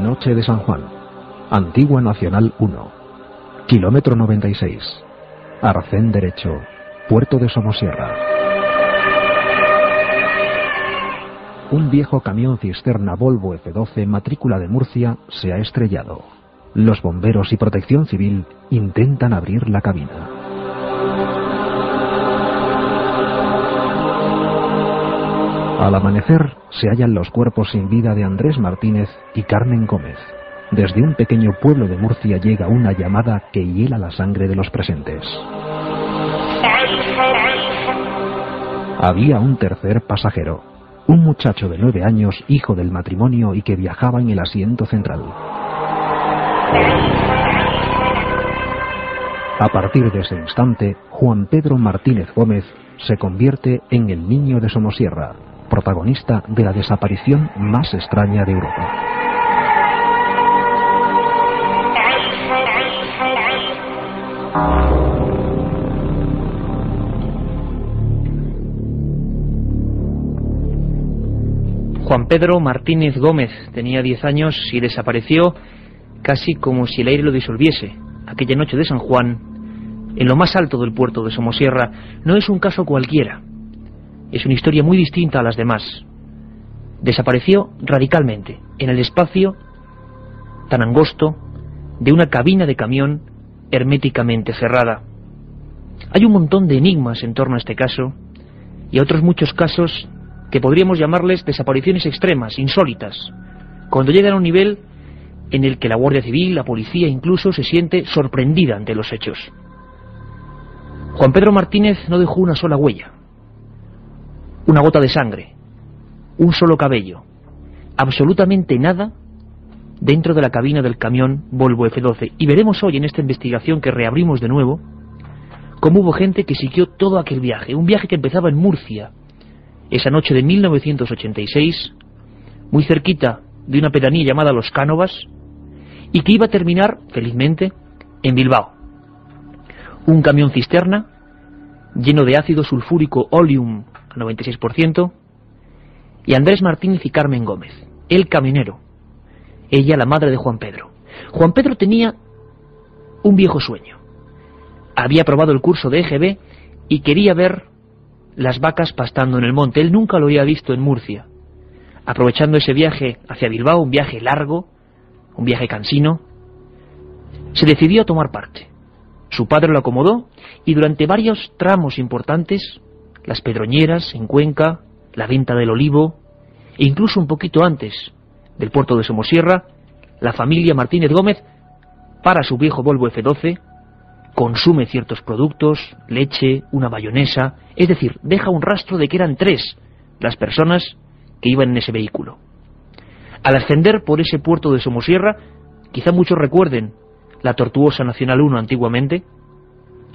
Noche de San Juan. Antigua Nacional 1. Kilómetro 96. Arcén derecho. Puerto de Somosierra. Un viejo camión cisterna Volvo F12 matrícula de Murcia se ha estrellado. Los bomberos y Protección Civil intentan abrir la cabina. Al amanecer se hallan los cuerpos sin vida de Andrés Martínez y Carmen Gómez. Desde un pequeño pueblo de Murcia llega una llamada que hiela la sangre de los presentes. Había un tercer pasajero, un muchacho de 9 años, hijo del matrimonio y que viajaba en el asiento central. A partir de ese instante, Juan Pedro Martínez Gómez se convierte en el niño de Somosierra, protagonista de la desaparición más extraña de Europa. Juan Pedro Martínez Gómez tenía 10 años y desapareció casi como si el aire lo disolviese. Aquella noche de San Juan, en lo más alto del puerto de Somosierra, no es un caso cualquiera. Es una historia muy distinta a las demás. Desapareció radicalmente, en el espacio tan angosto de una cabina de camión herméticamente cerrada. Hay un montón de enigmas en torno a este caso y a otros muchos casos que podríamos llamarles desapariciones extremas, insólitas, cuando llegan a un nivel en el que la Guardia Civil, la policía incluso, se siente sorprendida ante los hechos. Juan Pedro Martínez no dejó una sola huella, una gota de sangre, un solo cabello, absolutamente nada dentro de la cabina del camión Volvo F12. Y veremos hoy en esta investigación que reabrimos de nuevo cómo hubo gente que siguió todo aquel viaje, un viaje que empezaba en Murcia, esa noche de 1986, muy cerquita de una pedanía llamada Los Cánovas, y que iba a terminar, felizmente, en Bilbao. Un camión cisterna lleno de ácido sulfúrico Oleum al 96%, y Andrés Martínez y Carmen Gómez, el camionero, ella la madre de Juan Pedro. Juan Pedro tenía un viejo sueño. Había aprobado el curso de EGB y quería ver las vacas pastando en el monte. Él nunca lo había visto en Murcia. Aprovechando ese viaje hacia Bilbao, un viaje largo, un viaje cansino, se decidió a tomar parte. Su padre lo acomodó y durante varios tramos importantes, las Pedroñeras en Cuenca, la Venta del Olivo, e incluso un poquito antes del puerto de Somosierra, la familia Martínez Gómez para su viejo Volvo F12, consume ciertos productos, leche, una mayonesa, es decir, deja un rastro de que eran 3 las personas que iban en ese vehículo. Al ascender por ese puerto de Somosierra, quizá muchos recuerden la tortuosa Nacional 1 antiguamente,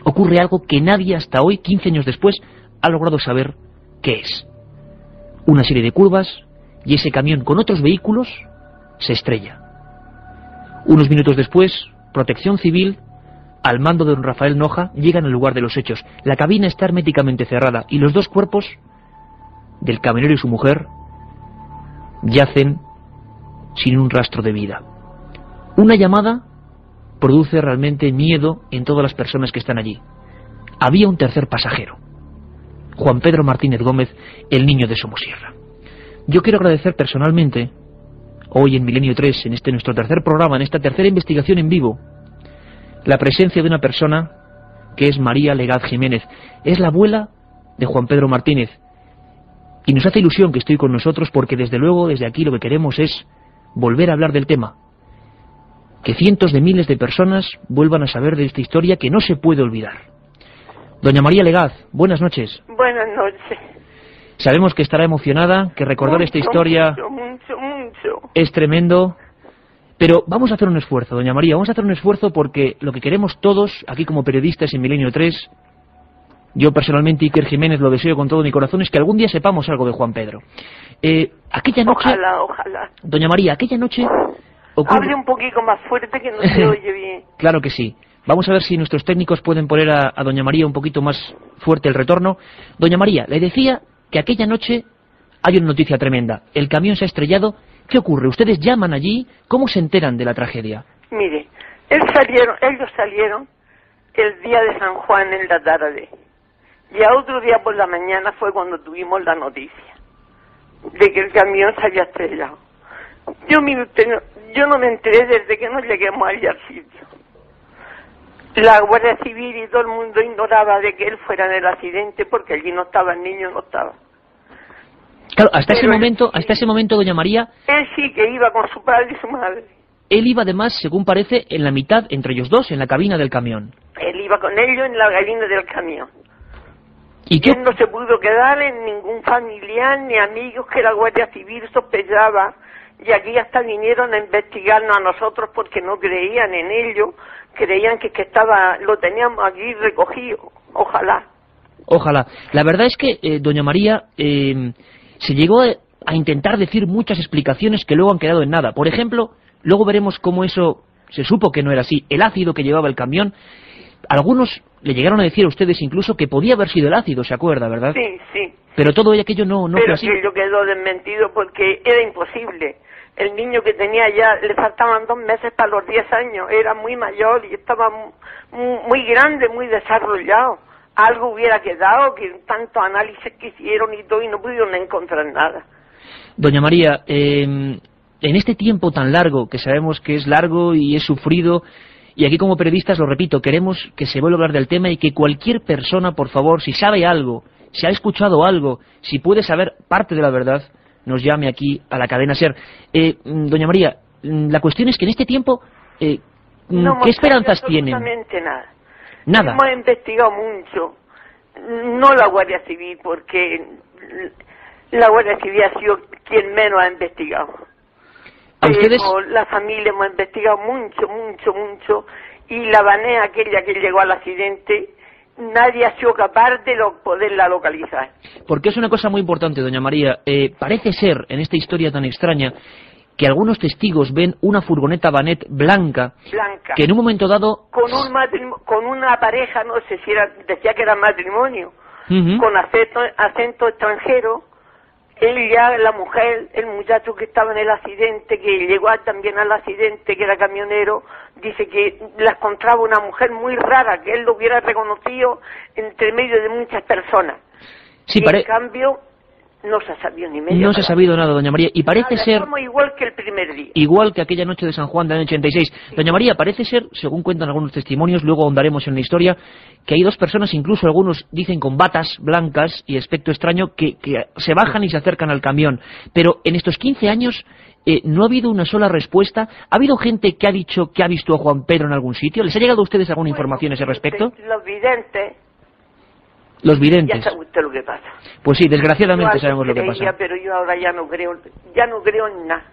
ocurre algo que nadie hasta hoy, 15 años después, ha logrado saber qué es. Una serie de curvas y ese camión con otros vehículos se estrella. Unos minutos después, Protección Civil, al mando de don Rafael Noja, llegan al lugar de los hechos. La cabina está herméticamente cerrada y los 2 cuerpos del camionero y su mujer yacen sin un rastro de vida. Una llamada produce realmente miedo en todas las personas que están allí. Había un tercer pasajero, Juan Pedro Martínez Gómez, el niño de Somosierra. Yo quiero agradecer personalmente, hoy en Milenio 3, en este nuestro tercer programa, en esta tercera investigación en vivo, la presencia de una persona que es María Legaz Jiménez. Es la abuela de Juan Pedro Martínez. Y nos hace ilusión que esté con nosotros porque desde luego desde aquí lo que queremos es volver a hablar del tema. Que cientos de miles de personas vuelvan a saber de esta historia que no se puede olvidar. Doña María Legaz, buenas noches. Buenas noches. Sabemos que estará emocionada, que recordar esta historia mucho. Es tremendo. Pero vamos a hacer un esfuerzo, doña María, vamos a hacer un esfuerzo porque lo que queremos todos, aquí como periodistas en Milenio 3, yo personalmente, Iker Jiménez, lo deseo con todo mi corazón, es que algún día sepamos algo de Juan Pedro. Aquella noche... Ojalá. Doña María, aquella noche... Hable un poquito más fuerte que no se oye bien. Claro que sí. Vamos a ver si nuestros técnicos pueden poner a doña María un poquito más fuerte el retorno. Doña María, le decía que aquella noche hay una noticia tremenda. El camión se ha estrellado ¿Qué ocurre? ¿Ustedes llaman allí? ¿Cómo se enteran de la tragedia? Mire, ellos salieron el día de San Juan en la tarde. Y a otro día por la mañana fue cuando tuvimos la noticia de que el camión se había estrellado. Yo no me enteré desde que no lleguemos allí al sitio. La Guardia Civil y todo el mundo ignoraba de que él fuera en el accidente porque allí no estaba, el niño no estaba. Claro, hasta ese momento, doña María... Él sí que iba con su padre y su madre. Él iba además, según parece, en la mitad, entre ellos dos, en la cabina del camión. Él iba con ellos en la cabina del camión. ¿Y qué? Él no se pudo quedar en ningún familiar ni amigos que la Guardia Civil sospechaba. Y aquí hasta vinieron a investigarnos a nosotros porque no creían en ello. Creían que lo teníamos aquí recogido. Ojalá. Ojalá. La verdad es que, doña María, se llegó a intentar decir muchas explicaciones que luego han quedado en nada. Por ejemplo, luego veremos cómo eso se supo que no era así. El ácido que llevaba el camión, algunos le llegaron a decir a ustedes incluso que podía haber sido el ácido, ¿se acuerda, verdad? Sí, sí. Pero todo aquello no fue así. Pero aquello quedó desmentido porque era imposible. El niño que tenía ya, le faltaban 2 meses para los 10 años, era muy mayor y estaba muy grande, muy desarrollado. Algo hubiera quedado, que tantos análisis que hicieron y todo, y no pudieron encontrar nada. Doña María, en este tiempo tan largo, que sabemos que es largo y es sufrido, y aquí como periodistas, lo repito, queremos que se vuelva a hablar del tema y que cualquier persona, por favor, si sabe algo, si ha escuchado algo, si puede saber parte de la verdad, nos llame aquí a la cadena SER. Doña María, la cuestión es que en este tiempo, ¿qué esperanzas tienen? Absolutamente nada. Nada. Hemos investigado mucho, no la Guardia Civil, porque la Guardia Civil ha sido quien menos ha investigado. ¿A ustedes? La familia hemos investigado mucho, y la banea aquella que llegó al accidente, nadie ha sido capaz de poderla localizar. Porque es una cosa muy importante, doña María. Parece ser, en esta historia tan extraña, que algunos testigos ven una furgoneta Banet blanca, que en un momento dado... Con una pareja, no sé si decía que era matrimonio, con acento extranjero. Él ya, la mujer, el muchacho que estaba en el accidente, que llegó también al accidente, que era camionero, dice que la encontraba una mujer muy rara, que él lo hubiera reconocido entre medio de muchas personas. Sí, y en cambio, no se ha sabido ni medio. No se ha sabido nada, doña María, y parece ser... Estamos igual que el primer día. Igual que aquella noche de San Juan del año 86. Sí. Doña María, parece ser, según cuentan algunos testimonios, luego ahondaremos en la historia, que hay 2 personas, incluso algunos dicen con batas blancas y aspecto extraño, que se bajan y se acercan al camión. Pero en estos 15 años no ha habido una sola respuesta. ¿Ha habido gente que ha dicho que ha visto a Juan Pedro en algún sitio? ¿Les ha llegado a ustedes alguna información a ese respecto? Los videntes. Los videntes. Ya sabe usted lo que pasa. Pues sí, desgraciadamente sabemos lo que pasa. Pero yo ahora ya no creo en nada.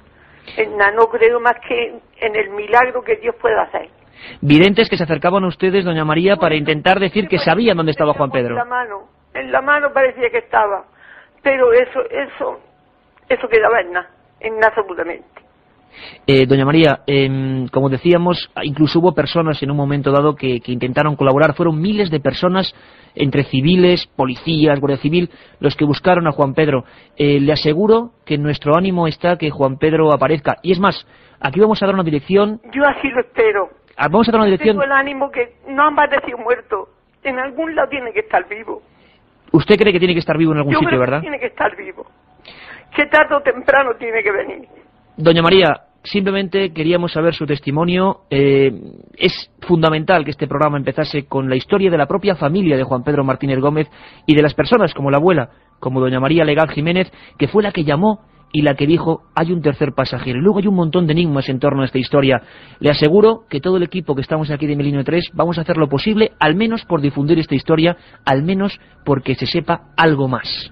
En nada, no creo más que en el milagro que Dios pueda hacer. Videntes que se acercaban a ustedes, doña María, para intentar decir que sabían dónde estaba Juan Pedro. En la mano parecía que estaba, pero eso quedaba en nada absolutamente. Doña María, como decíamos, incluso hubo personas en un momento dado que intentaron colaborar. Fueron miles de personas, entre civiles, policías, Guardia Civil, los que buscaron a Juan Pedro. Le aseguro que nuestro ánimo está que Juan Pedro aparezca. Y es más, aquí vamos a dar una dirección. Yo así lo espero. Vamos a dar una dirección. Tengo el ánimo que no han parecido muerto. En algún lado tiene que estar vivo. ¿Usted cree que tiene que estar vivo en algún sitio, creo verdad? Que tiene que estar vivo. Que tarde o temprano tiene que venir. Doña María, simplemente queríamos saber su testimonio. Es fundamental que este programa empezase con la historia de la propia familia de Juan Pedro Martínez Gómez y de las personas como la abuela, como doña María Legal Jiménez, que fue la que llamó y la que dijo, hay un tercer pasajero. Y luego hay un montón de enigmas en torno a esta historia. Le aseguro que todo el equipo que estamos aquí de Milenio 3 vamos a hacer lo posible, al menos por difundir esta historia, al menos porque se sepa algo más.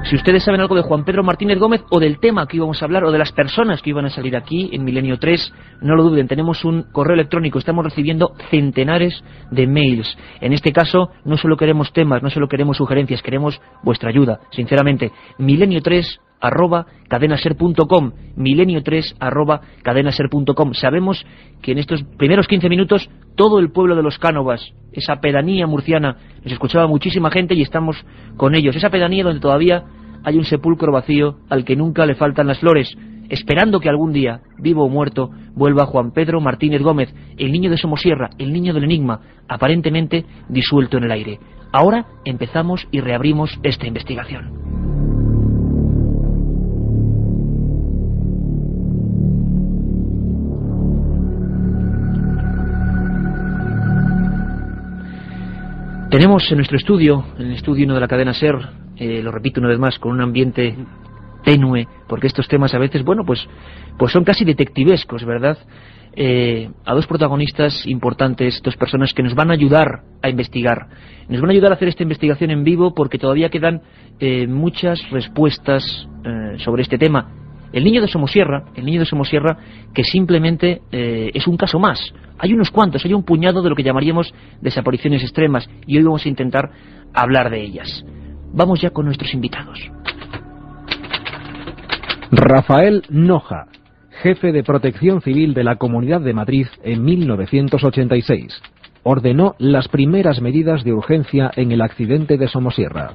Si ustedes saben algo de Juan Pedro Martínez Gómez o del tema que íbamos a hablar o de las personas que iban a salir aquí en Milenio 3, no lo duden, tenemos un correo electrónico, estamos recibiendo centenares de mails. En este caso no solo queremos temas, no solo queremos sugerencias, queremos vuestra ayuda, sinceramente. milenio3 milenio3@cadenaser.com, milenio3@cadenaser.com. Sabemos que en estos primeros 15 minutos todo el pueblo de Los Cánovas, esa pedanía murciana, les escuchaba muchísima gente y estamos con ellos. Esa pedanía donde todavía hay un sepulcro vacío al que nunca le faltan las flores, esperando que algún día, vivo o muerto, vuelva Juan Pedro Martínez Gómez, el niño de Somosierra, el niño del enigma, aparentemente disuelto en el aire. Ahora empezamos y reabrimos esta investigación. Tenemos en nuestro estudio, en el estudio 1 de la cadena SER, lo repito una vez más, con un ambiente tenue, porque estos temas a veces, bueno, pues son casi detectivescos, ¿verdad? A dos protagonistas importantes, dos personas que nos van a ayudar a investigar. Nos van a ayudar a hacer esta investigación en vivo porque todavía quedan muchas respuestas sobre este tema. El niño de Somosierra, que simplemente es un caso más. Hay unos cuantos, hay un puñado de lo que llamaríamos desapariciones extremas y hoy vamos a intentar hablar de ellas. Vamos ya con nuestros invitados. Rafael Noja, jefe de Protección Civil de la Comunidad de Madrid en 1986. Ordenó las primeras medidas de urgencia en el accidente de Somosierra.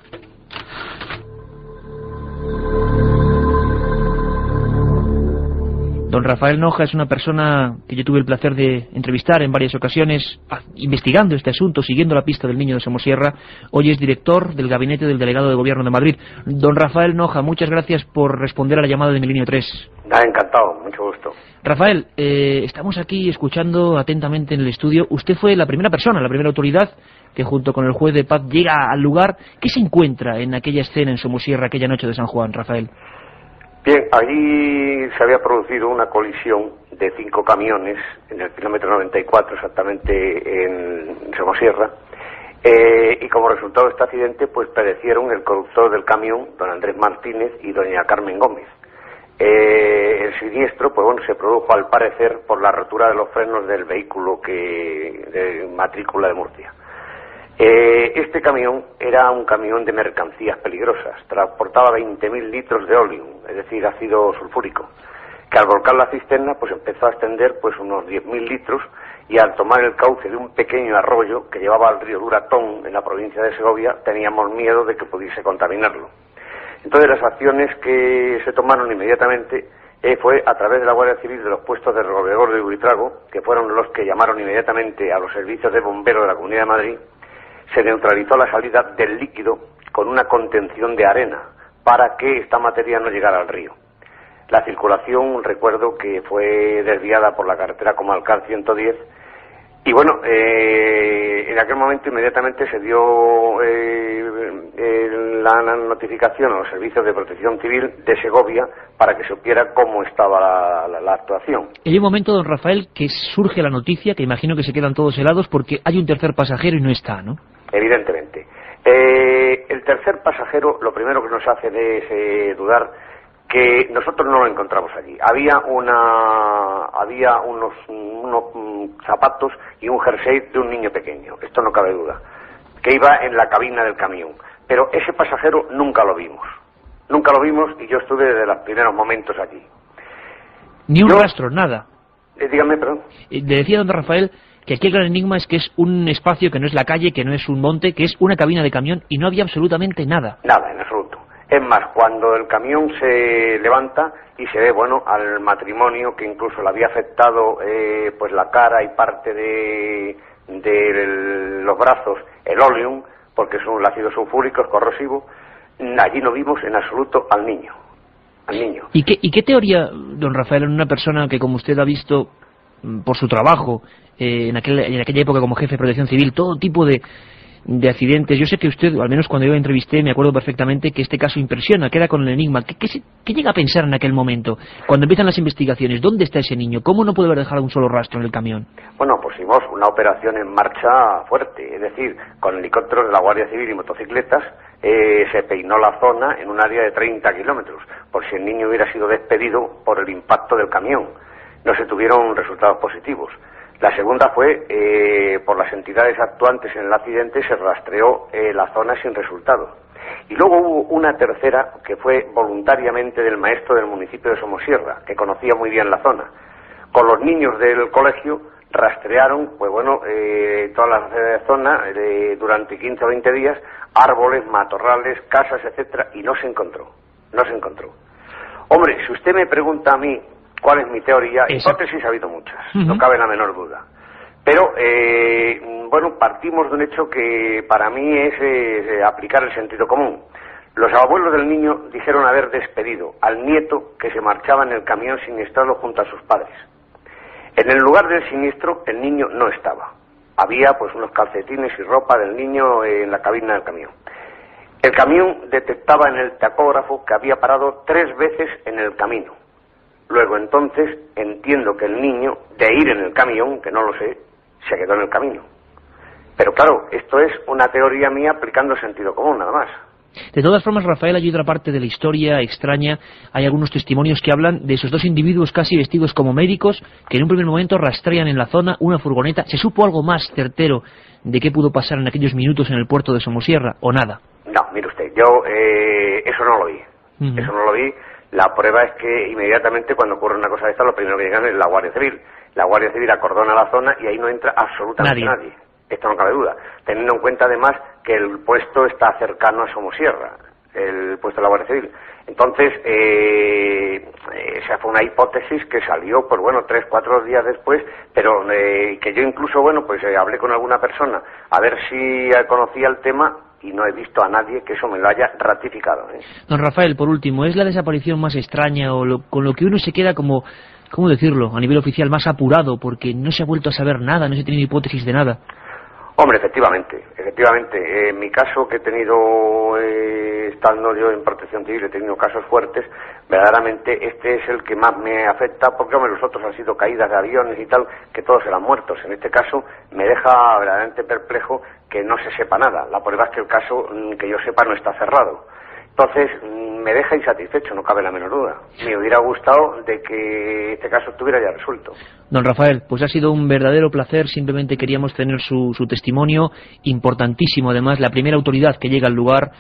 Don Rafael Noja es una persona que yo tuve el placer de entrevistar en varias ocasiones, investigando este asunto, siguiendo la pista del niño de Somosierra. Hoy es director del gabinete del delegado de Gobierno de Madrid. Don Rafael Noja, muchas gracias por responder a la llamada de Milenio 3. Encantado, mucho gusto. Rafael, estamos aquí escuchando atentamente en el estudio. Usted fue la primera persona, la primera autoridad que junto con el juez de paz llega al lugar. ¿Qué se encuentra en aquella escena en Somosierra, aquella noche de San Juan, Rafael? Bien, allí se había producido una colisión de 5 camiones en el kilómetro 94, exactamente en Somosierra, y como resultado de este accidente, pues perecieron el conductor del camión, don Andrés Martínez, y doña Carmen Gómez. El siniestro, pues bueno, se produjo al parecer por la rotura de los frenos del vehículo de matrícula de Murcia. Este camión era un camión de mercancías peligrosas, transportaba 20.000 litros de óleo, es decir, ácido sulfúrico, que al volcar la cisterna pues empezó a extender pues unos 10.000 litros y al tomar el cauce de un pequeño arroyo que llevaba al río Duratón en la provincia de Segovia teníamos miedo de que pudiese contaminarlo. Entonces las acciones que se tomaron inmediatamente fue a través de la Guardia Civil de los puestos de Robledor de Buitrago, que fueron los que llamaron inmediatamente a los servicios de bomberos de la Comunidad de Madrid. Se neutralizó la salida del líquido con una contención de arena para que esta materia no llegara al río. La circulación, recuerdo que fue desviada por la carretera Comalcar 110 y bueno, en aquel momento inmediatamente se dio la notificación a los servicios de protección civil de Segovia para que se supiera cómo estaba la actuación. Hay un momento, don Rafael, que surge la noticia, que imagino que se quedan todos helados porque hay un tercer pasajero y no está, ¿no? Evidentemente. El tercer pasajero, lo primero que nos hace es dudar que nosotros no lo encontramos allí. Había unos zapatos y un jersey de un niño pequeño, esto no cabe duda, que iba en la cabina del camión. Pero ese pasajero nunca lo vimos y yo estuve desde los primeros momentos allí. Ni un rastro, nada. Dígame, perdón. Le decía don Rafael que aquí el gran enigma es que es un espacio que no es la calle, que no es un monte, que es una cabina de camión y no había absolutamente nada. Nada, en absoluto. Es más, cuando el camión se levanta y se ve, bueno, al matrimonio que incluso le había afectado pues la cara y parte de los brazos, el oleum, porque es un ácido sulfúrico, es corrosivo, allí no vimos en absoluto al niño. ¿Y qué teoría, don Rafael, en una persona que como usted ha visto por su trabajo en aquella época como jefe de protección civil, todo tipo de accidentes? Yo sé que usted, al menos cuando yo la entrevisté, me acuerdo perfectamente que este caso impresiona, queda con el enigma. ¿Qué llega a pensar en aquel momento? Cuando empiezan las investigaciones, ¿dónde está ese niño? ¿Cómo no puede haber dejado un solo rastro en el camión? Bueno, pusimos una operación en marcha fuerte, es decir, con helicópteros de la Guardia Civil y motocicletas, se peinó la zona en un área de 30 kilómetros, por si el niño hubiera sido despedido por el impacto del camión. No se tuvieron resultados positivos. La segunda fue, por las entidades actuantes en el accidente, se rastreó la zona sin resultado. Y luego hubo una tercera, que fue voluntariamente del maestro del municipio de Somosierra, que conocía muy bien la zona. Con los niños del colegio rastrearon, pues bueno, toda la zona durante 15 o 20 días, árboles, matorrales, casas, etcétera, y no se encontró. Hombre, si usted me pregunta a mí cuál es mi teoría, hipótesis ha habido muchas, no cabe la menor duda. Pero, bueno, partimos de un hecho que para mí es aplicar el sentido común. Los abuelos del niño dijeron haber despedido al nieto que se marchaba en el camión siniestrado junto a sus padres. En el lugar del siniestro, el niño no estaba. Había, pues, unos calcetines y ropa del niño en la cabina del camión. El camión detectaba en el tacógrafo que había parado 3 veces en el camino. Luego, entonces, entiendo que el niño, de ir en el camión, que no lo sé, se quedó en el camino. Pero claro, esto es una teoría mía aplicando sentido común, nada más. De todas formas, Rafael, hay otra parte de la historia extraña. Hay algunos testimonios que hablan de esos 2 individuos casi vestidos como médicos que en un primer momento rastrean en la zona una furgoneta. ¿Se supo algo más certero de qué pudo pasar en aquellos minutos en el puerto de Somosierra o nada? No, mire usted, yo eso no lo vi. Eso no lo vi. La prueba es que inmediatamente cuando ocurre una cosa de esta, lo primero que llegan es la Guardia Civil. La Guardia Civil acordona la zona y ahí no entra absolutamente nadie. Esto no cabe duda, teniendo en cuenta además que el puesto está cercano a Somosierra, el puesto de la Guardia Civil. Entonces, esa fue una hipótesis que salió, pues bueno, 3 o 4 días después, pero que yo incluso, bueno, pues hablé con alguna persona a ver si conocía el tema y no he visto a nadie que eso me lo haya ratificado. Don Rafael, por último, ¿es la desaparición más extraña o con lo que uno se queda como, ¿cómo decirlo?, a nivel oficial más apurado porque no se ha vuelto a saber nada, no se tiene hipótesis de nada? Hombre, efectivamente. En mi caso, que he tenido, estando yo en protección civil, he tenido casos fuertes, verdaderamente este es el que más me afecta, porque hombre, los otros han sido caídas de aviones y tal, que todos eran muertos. En este caso me deja verdaderamente perplejo que no se sepa nada. La prueba es que el caso, que yo sepa, no está cerrado. Entonces, me deja insatisfecho, no cabe la menor duda. Me hubiera gustado de que este caso estuviera ya resuelto. Don Rafael, pues ha sido un verdadero placer, simplemente queríamos tener su testimonio, importantísimo además, la primera autoridad que llega al lugar.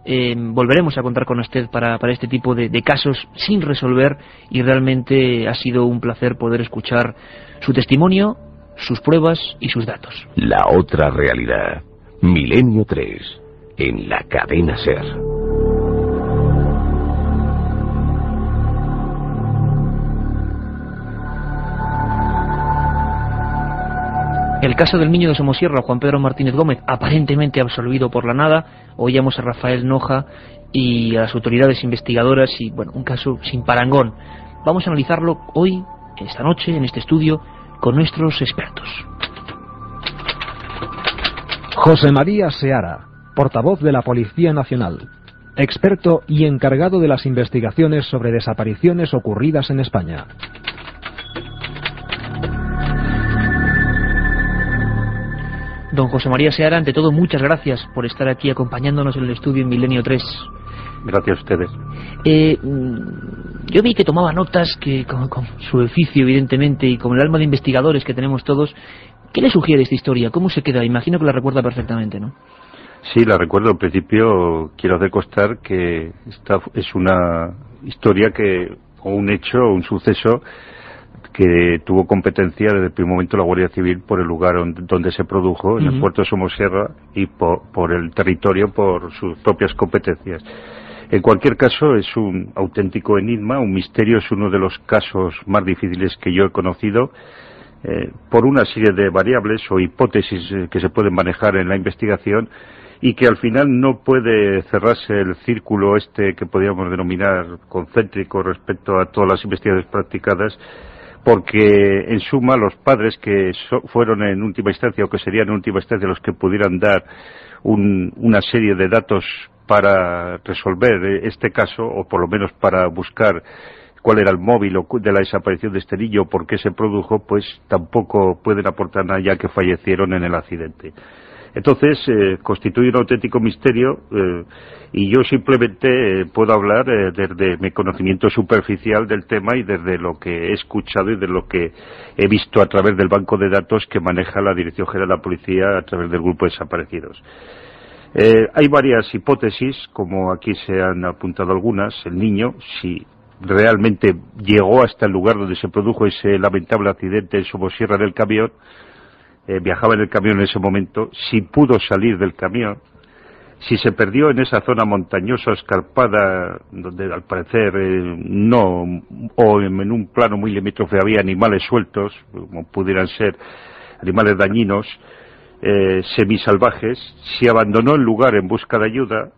Volveremos a contar con usted para este tipo de casos sin resolver y realmente ha sido un placer poder escuchar su testimonio, sus pruebas y sus datos. La otra realidad, Milenio 3, en la cadena SER. El caso del niño de Somosierra, Juan Pedro Martínez Gómez, aparentemente absolvido por la nada. Oíamos a Rafael Noja y a las autoridades investigadoras y, bueno, un caso sin parangón. Vamos a analizarlo hoy, esta noche, en este estudio, con nuestros expertos. José María Seara, portavoz de la Policía Nacional, experto y encargado de las investigaciones sobre desapariciones ocurridas en España. Don José María Seara, ante todo, muchas gracias por estar aquí acompañándonos en el estudio en Milenio 3. Gracias a ustedes. Yo vi que tomaba notas, que con su oficio, evidentemente, y con el alma de investigadores que tenemos todos. ¿Qué le sugiere esta historia? ¿Cómo se queda? Imagino que la recuerda perfectamente, ¿no? Sí, la recuerdo. Al principio quiero hacer constar que esta es una historia o un hecho, un suceso que tuvo competencia desde el primer momento la Guardia Civil por el lugar donde se produjo, en el puerto de Somosierra, y por el territorio, por sus propias competencias. En cualquier caso, es un auténtico enigma, un misterio, es uno de los casos más difíciles que yo he conocido, por una serie de variables o hipótesis que se pueden manejar en la investigación, y que al final no puede cerrarse el círculo que podríamos denominar concéntrico respecto a todas las investigaciones practicadas, porque en suma los padres que fueron en última instancia o que serían en última instancia los que pudieran dar una serie de datos para resolver este caso, o por lo menos para buscar cuál era el móvil de la desaparición de este niño, por qué se produjo, pues tampoco pueden aportar nada ya que fallecieron en el accidente. Entonces, constituye un auténtico misterio y yo simplemente puedo hablar desde mi conocimiento superficial del tema y desde lo que he escuchado y de lo que he visto a través del banco de datos que maneja la Dirección General de la Policía a través del grupo de desaparecidos. Hay varias hipótesis, como aquí se han apuntado algunas. El niño, si realmente llegó hasta el lugar donde se produjo ese lamentable accidente en Somosierra del camión, viajaba en el camión en ese momento, si pudo salir del camión, si se perdió en esa zona montañosa, escarpada, donde al parecer no, o en un plano muy limítrofe había animales sueltos, como pudieran ser animales dañinos, semisalvajes, si abandonó el lugar en busca de ayuda,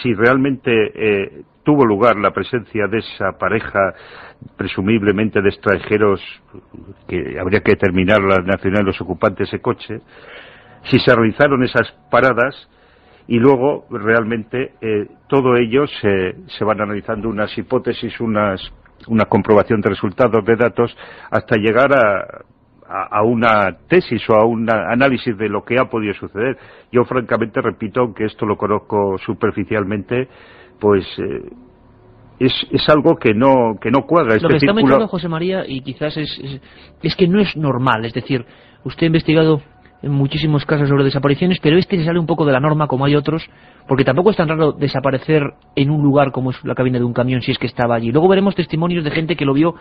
si realmente tuvo lugar la presencia de esa pareja, presumiblemente de extranjeros, que habría que determinar la nacionalidad de los ocupantes de ese coche, si se realizaron esas paradas, y luego realmente todo ello se van analizando unas hipótesis, una comprobación de resultados de datos, hasta llegar a una tesis o a un análisis de lo que ha podido suceder. Yo francamente repito, aunque esto lo conozco superficialmente, pues es algo que no cuadra. Lo que está mencionando José María, y quizás es que no es normal. Es decir, usted ha investigado en muchísimos casos sobre desapariciones, pero este se sale un poco de la norma, como hay otros, porque tampoco es tan raro desaparecer en un lugar como es la cabina de un camión, si es que estaba allí. Luego veremos testimonios de gente que lo vio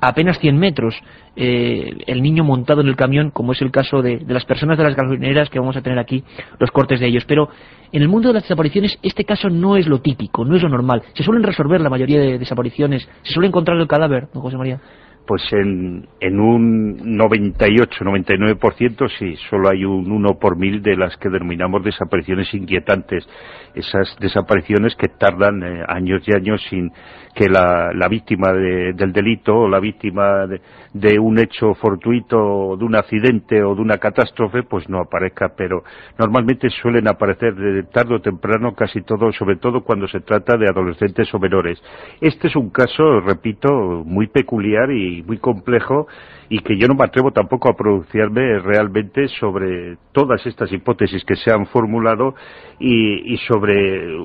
a apenas 100 metros, el niño montado en el camión, como es el caso de las personas de las gasolineras, que vamos a tener aquí los cortes de ellos. Pero en el mundo de las desapariciones este caso no es lo típico, no es lo normal. Se suelen resolver la mayoría de desapariciones, se suele encontrar el cadáver, don José María. Pues en un 98-99% sí, solo hay un 1 por 1000 de las que denominamos desapariciones inquietantes. Esas desapariciones que tardan años y años sin que la víctima del delito o la víctima de un hecho fortuito, de un accidente o de una catástrofe, pues no aparezca, pero normalmente suelen aparecer de tarde o temprano, casi todo, sobre todo cuando se trata de adolescentes o menores. Este es un caso, repito, muy peculiar y muy complejo, y que yo no me atrevo tampoco a pronunciarme realmente sobre todas estas hipótesis que se han formulado y sobre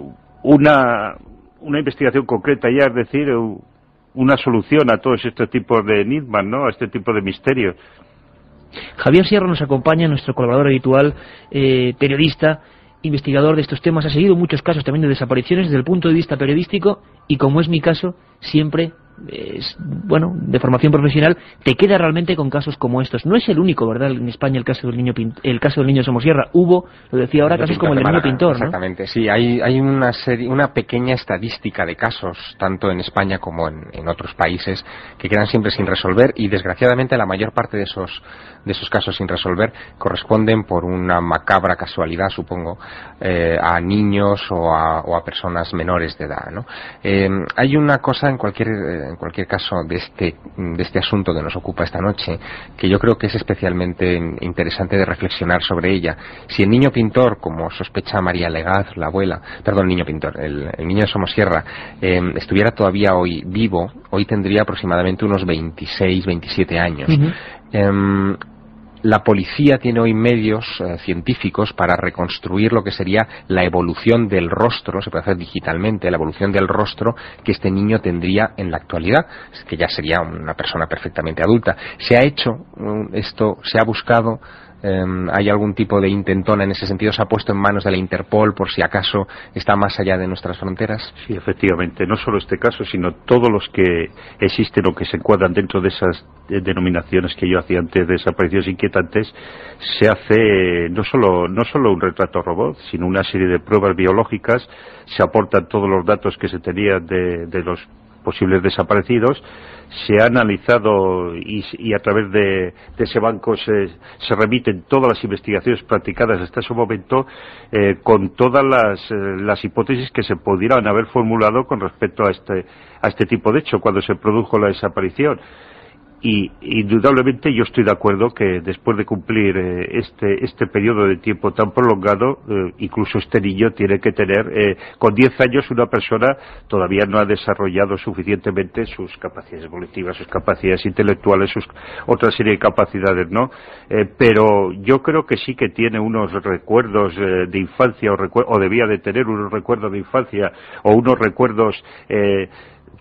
una investigación concreta ya, es decir, una solución a todos estos tipos de enigmas, ¿no?, a este tipo de misterios. Javier Sierra nos acompaña, nuestro colaborador habitual, periodista, investigador de estos temas, ha seguido muchos casos también de desapariciones desde el punto de vista periodístico, y como es mi caso, siempre de formación profesional, te queda realmente con casos como estos. No es el único, ¿verdad?, en España el caso del niño de Somosierra. Hubo, lo decía ahora, casos como el del niño pintor, ¿no? Exactamente, sí, hay una pequeña estadística de casos, tanto en España como en otros países, que quedan siempre sin resolver, y desgraciadamente la mayor parte de esos casos sin resolver corresponden, por una macabra casualidad, supongo, a niños o a personas menores de edad, ¿no? Hay una cosa en cualquier caso de este asunto que nos ocupa esta noche, que yo creo que es especialmente interesante de reflexionar sobre ella. Si el niño pintor, como sospecha María Legaz, la abuela, el niño de Somosierra, estuviera todavía hoy vivo, hoy tendría aproximadamente unos 26, 27 años. Uh-huh. La policía tiene hoy medios científicos para reconstruir lo que sería la evolución del rostro, se puede hacer digitalmente, la evolución del rostro que este niño tendría en la actualidad, que ya sería una persona perfectamente adulta. Se ha hecho esto, se ha buscado, hay algún tipo de intentona en ese sentido, se ha puesto en manos de la Interpol por si acaso está más allá de nuestras fronteras. Sí, efectivamente, no solo este caso, sino todos los que existen o que se encuadran dentro de esas denominaciones que yo hacía antes de desapariciones inquietantes. Se hace no solo un retrato robot, sino una serie de pruebas biológicas, se aportan todos los datos que se tenían de los posibles desaparecidos, se ha analizado y a través de ese banco se remiten todas las investigaciones practicadas hasta ese momento, con todas las hipótesis que se pudieran haber formulado con respecto a este tipo de hecho cuando se produjo la desaparición. Y indudablemente yo estoy de acuerdo que después de cumplir este periodo de tiempo tan prolongado, incluso este niño tiene que tener, con 10 años una persona todavía no ha desarrollado suficientemente sus capacidades volitivas, sus capacidades intelectuales, otra serie de capacidades, ¿no? Pero yo creo que sí que tiene unos recuerdos de infancia o debía de tener unos recuerdos de infancia o unos recuerdos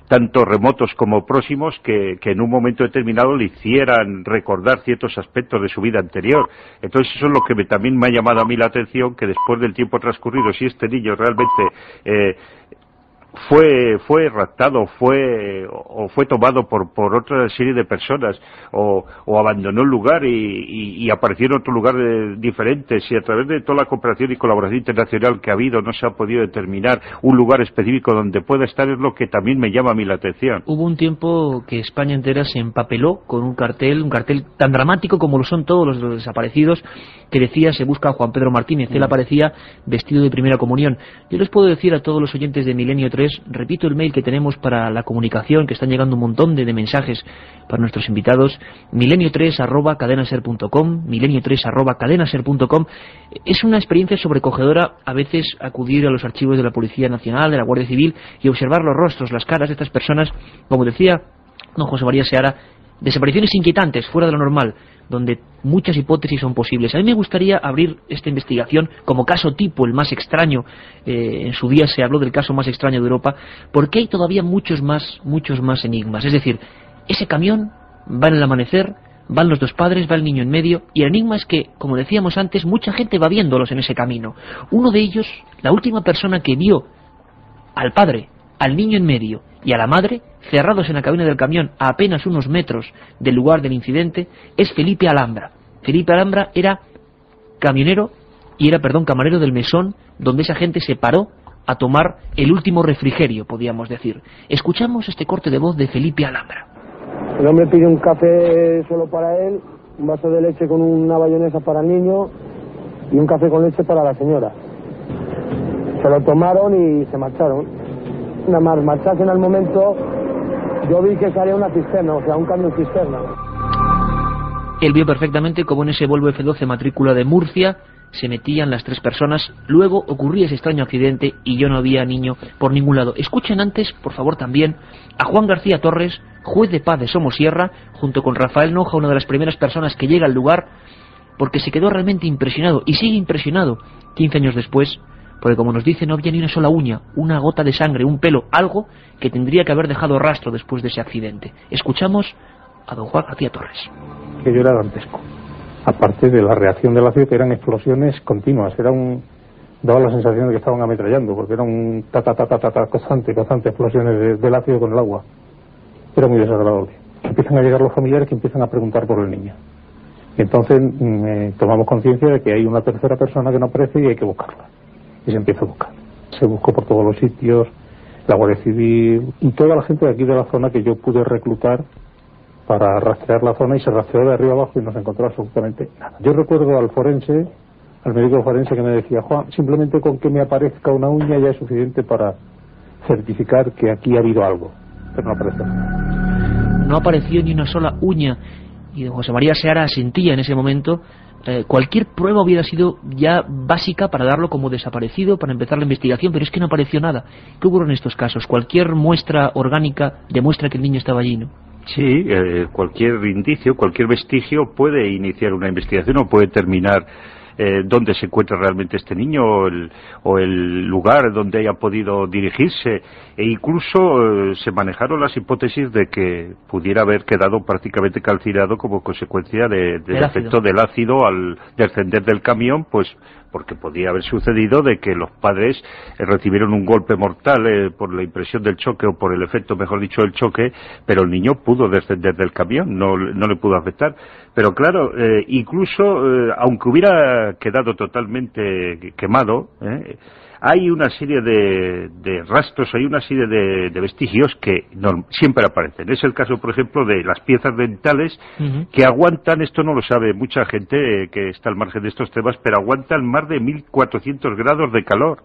tanto remotos como próximos que en un momento determinado le hicieran recordar ciertos aspectos de su vida anterior. Entonces eso es lo que también me ha llamado a mí la atención, que después del tiempo transcurrido, si este niño realmente fue raptado, fue tomado por otra serie de personas o abandonó el lugar y apareció en otro lugar diferente. Si a través de toda la cooperación y colaboración internacional que ha habido no se ha podido determinar un lugar específico donde pueda estar, es lo que también me llama a mí la atención. Hubo un tiempo que España entera se empapeló con un cartel tan dramático como lo son todos los desaparecidos, que decía: se busca a Juan Pedro Martínez. Él aparecía vestido de primera comunión. Yo les puedo decir a todos los oyentes de Milenio 3, repito el mail que tenemos para la comunicación, que están llegando un montón de mensajes para nuestros invitados: milenio3@cadenaser.com, milenio3@cadenaser.com. Es una experiencia sobrecogedora a veces acudir a los archivos de la Policía Nacional, de la Guardia Civil, y observar los rostros, las caras de estas personas, como decía don José María Seara, desapariciones inquietantes, fuera de lo normal, donde muchas hipótesis son posibles. A mí me gustaría abrir esta investigación como caso tipo, el más extraño. En su día se habló del caso más extraño de Europa, porque hay todavía muchos más enigmas. Es decir, ese camión va en el amanecer, van los dos padres, va el niño en medio, y el enigma es que, como decíamos antes, mucha gente va viéndolos en ese camino. Uno de ellos, la última persona que vio al padre, al niño en medio y a la madre cerrados en la cabina del camión a apenas unos metros del lugar del incidente, es Felipe Alhambra. Felipe Alhambra era camarero del mesón donde esa gente se paró a tomar el último refrigerio, podíamos decir. Escuchamos este corte de voz de Felipe Alhambra. El hombre pide un café solo para él, un vaso de leche con una bayonesa para el niño y un café con leche para la señora. Se lo tomaron y se marcharon. Nada más marcharse en el momento, yo vi que salía una cisterna, o sea, un camión cisterna. Él vio perfectamente cómo en ese Volvo F12 matrícula de Murcia se metían las tres personas. Luego ocurría ese extraño accidente y yo no había niño por ningún lado. Escuchen antes, por favor, también a Juan García Torres, juez de paz de Somosierra, junto con Rafael Noja, una de las primeras personas que llega al lugar, porque se quedó realmente impresionado, y sigue impresionado 15 años después, porque, como nos dice, no había ni una sola uña, una gota de sangre, un pelo, algo que tendría que haber dejado rastro después de ese accidente. Escuchamos a don Juan García Torres. Que yo era dantesco. Aparte de la reacción de la ciudad, eran explosiones continuas, daba la sensación de que estaban ametrallando, porque era un constante explosiones del ácido con el agua. Era muy desagradable. Empiezan a llegar los familiares que empiezan a preguntar por el niño. Y entonces tomamos conciencia de que hay una tercera persona que no aparece y hay que buscarla. Y se empieza a buscar. Se buscó por todos los sitios, la Guardia Civil y toda la gente de aquí de la zona que yo pude reclutar para rastrear la zona, y se rastreó de arriba abajo y no se encontró absolutamente nada. Yo recuerdo al médico forense que me decía: Juan, simplemente con que me aparezca una uña ya es suficiente para certificar que aquí ha habido algo, pero no apareció nada. No apareció ni una sola uña, y don José María Seara asentía en ese momento. Cualquier prueba hubiera sido ya básica para darlo como desaparecido, para empezar la investigación, pero es que no apareció nada. ¿Qué ocurre en estos casos? Cualquier muestra orgánica demuestra que el niño estaba allí, ¿no? Sí, cualquier indicio, cualquier vestigio puede iniciar una investigación o puede terminar dónde se encuentra realmente este niño o el lugar donde haya podido dirigirse, e incluso se manejaron las hipótesis de que pudiera haber quedado prácticamente calcinado como consecuencia del efecto del ácido al descender del camión, pues porque podía haber sucedido de que los padres recibieron un golpe mortal por la impresión del choque o por el efecto, mejor dicho, del choque, pero el niño pudo descender del camión, no le pudo afectar. Pero claro, incluso aunque hubiera quedado totalmente quemado, hay una serie de rastros, hay una serie de vestigios que siempre aparecen. Es el caso, por ejemplo, de las piezas dentales que aguantan, esto no lo sabe mucha gente que está al margen de estos temas, pero aguantan más de 1400 grados de calor.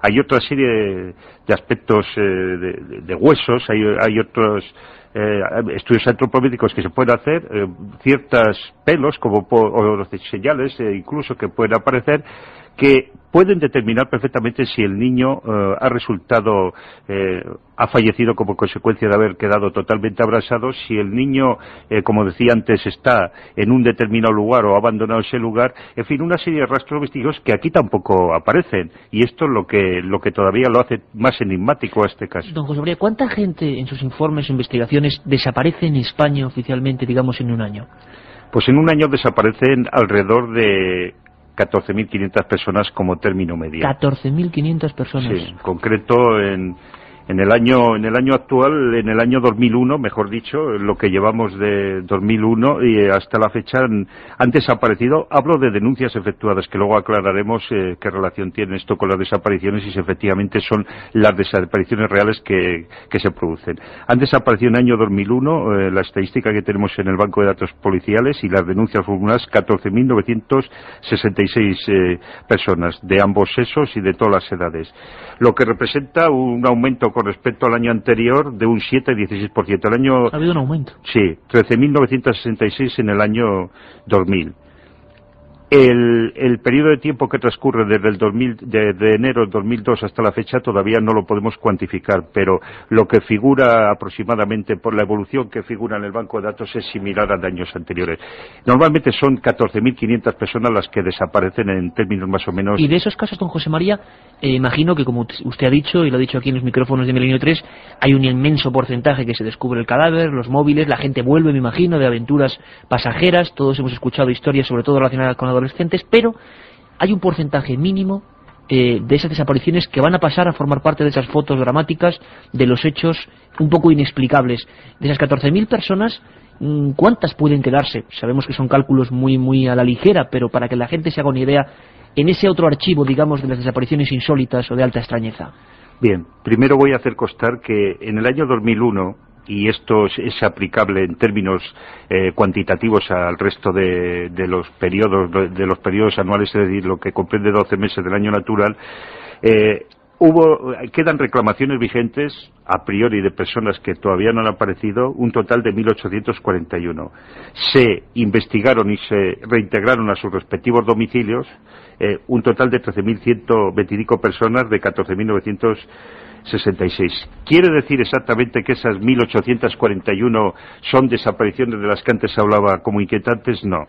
Hay otra serie de aspectos de huesos, hay otros estudios antropométricos que se pueden hacer, ciertos pelos o señales incluso que pueden aparecer, que pueden determinar perfectamente si el niño ha fallecido como consecuencia de haber quedado totalmente abrasado, si el niño, como decía antes, está en un determinado lugar o ha abandonado ese lugar, en fin, una serie de rastros vestigios que aquí tampoco aparecen, y esto es lo que todavía lo hace más enigmático a este caso. Don José María, ¿cuánta gente en sus informes o investigaciones desaparece en España oficialmente, digamos, en un año? Pues en un año desaparecen alrededor de 14.500 personas como término medio. 14.500 personas. Sí, en concreto en el año actual, en el año 2001, mejor dicho, lo que llevamos de 2001 y hasta la fecha han desaparecido. Hablo de denuncias efectuadas, que luego aclararemos qué relación tiene esto con las desapariciones y si efectivamente son las desapariciones reales que se producen. Han desaparecido en el año 2001, la estadística que tenemos en el Banco de Datos Policiales y las denuncias formuladas, 14.966 personas de ambos sexos y de todas las edades, lo que representa un aumento con respecto al año anterior de un 7,16%. Ha habido un aumento. Sí, 13.966 en el año 2000. El periodo de tiempo que transcurre desde enero del 2002 hasta la fecha todavía no lo podemos cuantificar, pero lo que figura aproximadamente por la evolución que figura en el banco de datos es similar a de años anteriores. Normalmente son 14.500 personas las que desaparecen en términos más o menos. Y de esos casos, don José María, imagino que, como usted ha dicho, y lo ha dicho aquí en los micrófonos de Milenio 3, hay un inmenso porcentaje que se descubre el cadáver, los móviles, la gente vuelve, me imagino, de aventuras pasajeras. Todos hemos escuchado historias, sobre todo relacionadas con adolescentes, pero hay un porcentaje mínimo de esas desapariciones que van a pasar a formar parte de esas fotos dramáticas, de los hechos un poco inexplicables. De esas 14.000 personas, ¿cuántas pueden quedarse? Sabemos que son cálculos muy a la ligera, pero para que la gente se haga una idea, en ese otro archivo, digamos, de las desapariciones insólitas o de alta extrañeza. Bien, primero voy a hacer constar que en el año 2001, y esto es aplicable en términos cuantitativos al resto de los periodos anuales, es decir, lo que comprende 12 meses del año natural, quedan reclamaciones vigentes a priori de personas que todavía no han aparecido, un total de 1.841. Se investigaron y se reintegraron a sus respectivos domicilios un total de 13.125 personas de 14.966. ¿Quiere decir exactamente que esas 1.841 son desapariciones de las que antes hablaba como inquietantes? No.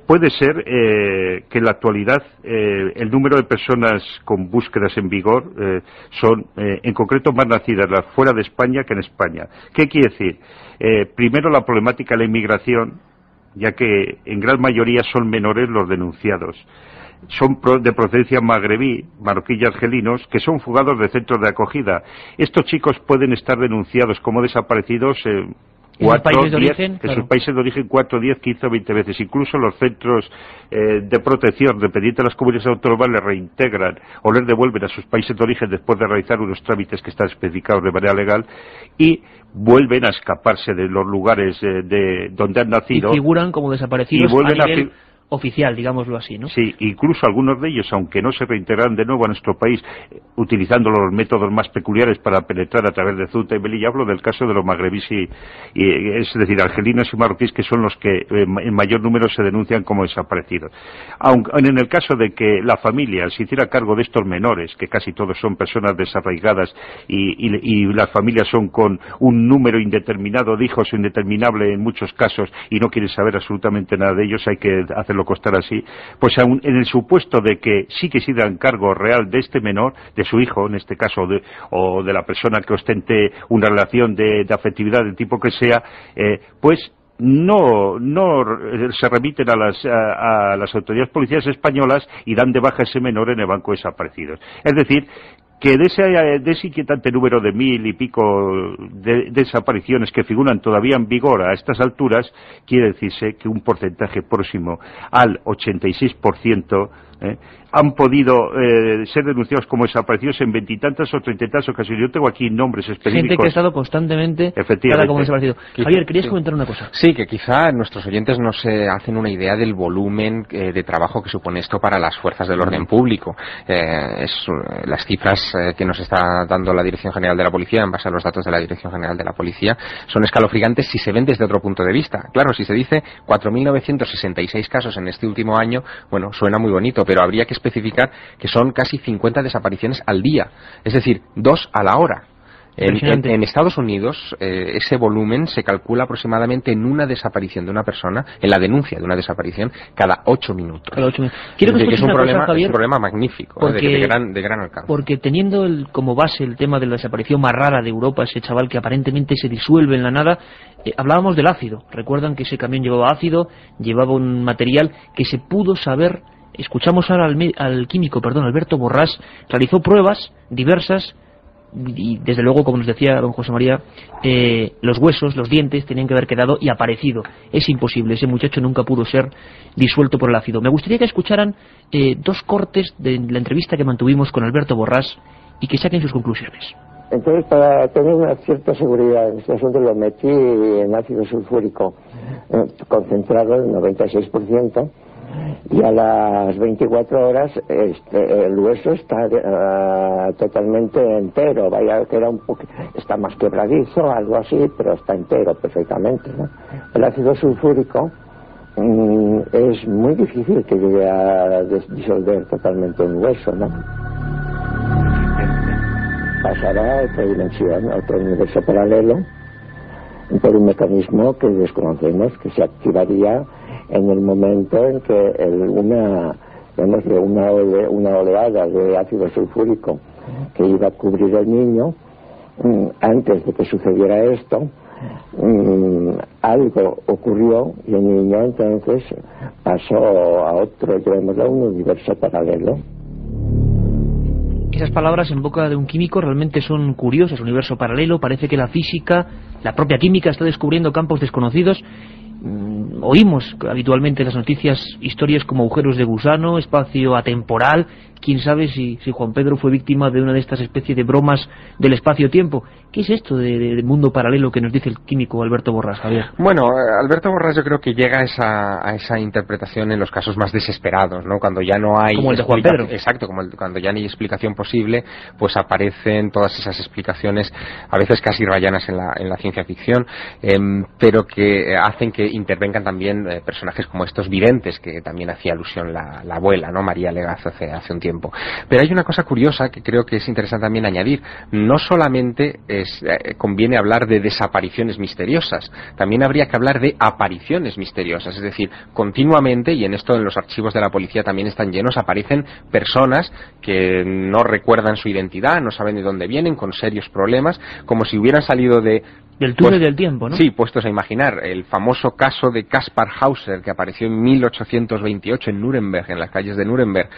Puede ser que en la actualidad el número de personas con búsquedas en vigor son en concreto más nacidas fuera de España que en España. ¿Qué quiere decir? Primero, la problemática de la inmigración, ya que en gran mayoría son menores los denunciados. Son de procedencia magrebí, marroquí y argelinos, que son fugados de centros de acogida. Estos chicos pueden estar denunciados como desaparecidos en sus países de origen 4, 10, 15 o 20 veces. Incluso los centros de protección dependientes de las comunidades autónomas les reintegran o les devuelven a sus países de origen después de realizar unos trámites que están especificados de manera legal y vuelven a escaparse de los lugares donde han nacido. Y figuran como desaparecidos a nivel oficial, digámoslo así, ¿no? Sí, incluso algunos de ellos, aunque no se reintegraran de nuevo a nuestro país, utilizando los métodos más peculiares para penetrar a través de Ceuta y Melilla. Hablo del caso de los magrebíes es decir, argelinos y marroquíes, que son los que en mayor número se denuncian como desaparecidos. Aunque en el caso de que la familia se hiciera cargo de estos menores, que casi todos son personas desarraigadas y las familias son con un número indeterminado de hijos, indeterminable en muchos casos, y no quieren saber absolutamente nada de ellos, hay que hacerlo costar así, pues aun en el supuesto de que sí que se dan cargo real de este menor, de su hijo en este caso, o de la persona que ostente una relación de afectividad del tipo que sea, pues no se remiten a las autoridades policiales españolas y dan de baja a ese menor en el banco de desaparecidos. Es decir, que de ese inquietante número de 1.000 y pico de desapariciones que figuran todavía en vigor a estas alturas, quiere decirse que un porcentaje próximo al 86% han podido ser denunciados como desaparecidos en 20 y tantas o 30 y tantas ocasiones. Yo tengo aquí nombres específicos. Gente que ha estado constantemente como desaparecido. Javier, ¿querías comentar una cosa? Sí, que quizá nuestros oyentes no se hacen una idea del volumen de trabajo que supone esto para las fuerzas del orden público. Las cifras que nos está dando la Dirección General de la Policía, en base a los datos de la Dirección General de la Policía, son escalofriantes si se ven desde otro punto de vista. Claro, si se dice 4.966 casos en este último año, bueno, suena muy bonito, pero habría que especificar que son casi 50 desapariciones al día, es decir, 2 a la hora. En Estados Unidos ese volumen se calcula aproximadamente en una desaparición de una persona, en la denuncia de una desaparición, cada 8 minutos. Quiero que es un problema, Javier, es un problema magnífico, porque, de gran alcance. Porque teniendo como base el tema de la desaparición más rara de Europa, ese chaval que aparentemente se disuelve en la nada, hablábamos del ácido. Recuerdan que ese camión llevaba ácido, llevaba un material que se pudo saber. Escuchamos ahora al químico, Alberto Borrás, realizó pruebas diversas y desde luego, como nos decía don José María, los huesos, los dientes tenían que haber quedado y aparecido. Es imposible, ese muchacho nunca pudo ser disuelto por el ácido. Me gustaría que escucharan 2 cortes de la entrevista que mantuvimos con Alberto Borrás y que saquen sus conclusiones. Entonces, para tener una cierta seguridad en este asunto, lo metí en ácido sulfúrico concentrado en 96%, y a las 24 horas el hueso está totalmente entero, vaya que está más quebradizo, algo así, pero está entero perfectamente, ¿no? El ácido sulfúrico es muy difícil que llegue a disolver totalmente un hueso, ¿no? Pasará a otra dimensión, a otro universo paralelo, por un mecanismo que desconocemos, que se activaría en el momento en que una oleada de ácido sulfúrico que iba a cubrir el niño, antes de que sucediera esto, algo ocurrió y el niño entonces pasó a otro, llamémoslo, un universo paralelo. Esas palabras en boca de un químico realmente son curiosas. Universo paralelo, parece que la física, la propia química está descubriendo campos desconocidos. Oímos habitualmente en las noticias historias como agujeros de gusano, espacio atemporal. Quién sabe si Juan Pedro fue víctima de una de estas especies de bromas del espacio-tiempo. ¿Qué es esto de mundo paralelo que nos dice el químico Alberto Borrás, Javier? Bueno, Alberto Borrás yo creo que llega a esa interpretación en los casos más desesperados, ¿no? Cuando ya no hay... Como el de Juan Pedro. Exacto, cuando ya no hay explicación posible, pues aparecen todas esas explicaciones, a veces casi rayanas en la ciencia ficción, pero que hacen que intervengan también personajes como estos videntes, que también hacía alusión la abuela, ¿no? María Legaz hace un tiempo. Pero hay una cosa curiosa que creo que es interesante también añadir. No solamente conviene hablar de desapariciones misteriosas, también habría que hablar de apariciones misteriosas. Es decir, continuamente, y en esto en los archivos de la policía también están llenos, aparecen personas que no recuerdan su identidad, no saben de dónde vienen, con serios problemas, como si hubieran salido del túnel del tiempo, ¿no? Sí, puestos a imaginar el famoso caso de Kaspar Hauser, que apareció en 1828 en Nuremberg, en las calles de Nuremberg,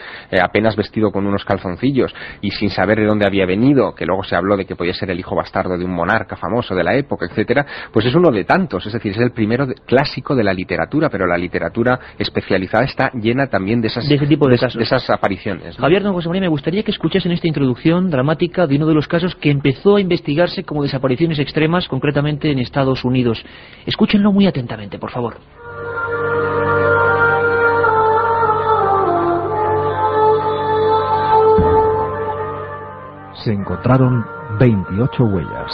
apenas vestido con unos calzoncillos y sin saber de dónde había venido, que luego se habló de que podía ser el hijo bastardo de un monarca famoso de la época, etcétera. Pues es uno de tantos, es decir, es el primero clásico de la literatura, pero la literatura especializada está llena también de ese tipo de casos, de esas apariciones, ¿no? Javier, don José María, me gustaría que escuchasen esta introducción dramática de uno de los casos que empezó a investigarse como desapariciones extremas, concretamente en Estados Unidos. Escúchenlo muy atentamente, por favor. Se encontraron 28 huellas.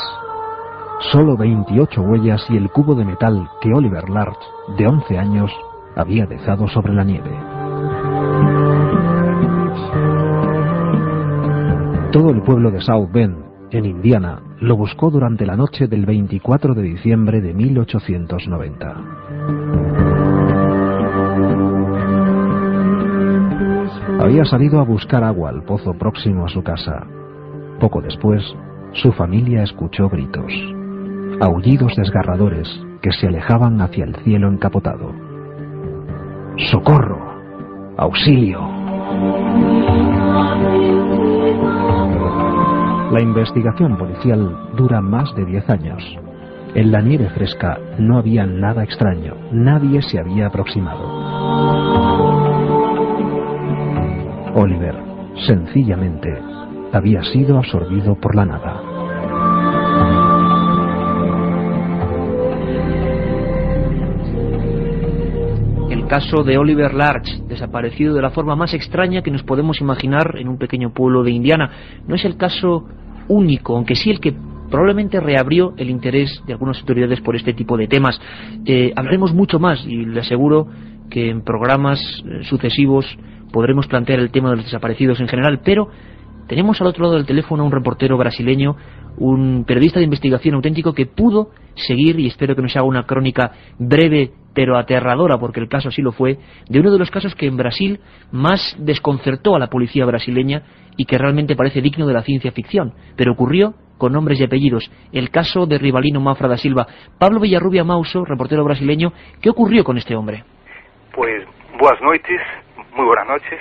Solo 28 huellas y el cubo de metal que Oliver Larch, de 11 años, había dejado sobre la nieve. Todo el pueblo de South Bend, en Indiana, lo buscó durante la noche del 24 de diciembre de 1890. Había salido a buscar agua al pozo próximo a su casa. Poco después, su familia escuchó gritos, aullidos desgarradores que se alejaban hacia el cielo encapotado. ¡Socorro! ¡Auxilio! La investigación policial dura más de 10 años. En la nieve fresca no había nada extraño, nadie se había aproximado. Oliver, sencillamente, había sido absorbido por la nada. El caso de Oliver Larch, desaparecido de la forma más extraña que nos podemos imaginar en un pequeño pueblo de Indiana, no es el caso único, aunque sí el que probablemente reabrió el interés de algunas autoridades por este tipo de temas. Hablaremos mucho más y le aseguro que en programas sucesivos podremos plantear el tema de los desaparecidos en general, pero tenemos al otro lado del teléfono a un reportero brasileño, un periodista de investigación auténtico que pudo seguir, y espero que nos haga una crónica breve pero aterradora, porque el caso así lo fue, de uno de los casos que en Brasil más desconcertó a la policía brasileña y que realmente parece digno de la ciencia ficción, pero ocurrió con nombres y apellidos, el caso de Rivalino Mafra da Silva. Pablo Villarrubia Mauso, reportero brasileño, ¿qué ocurrió con este hombre? Pues buenas noches, muy buenas noches,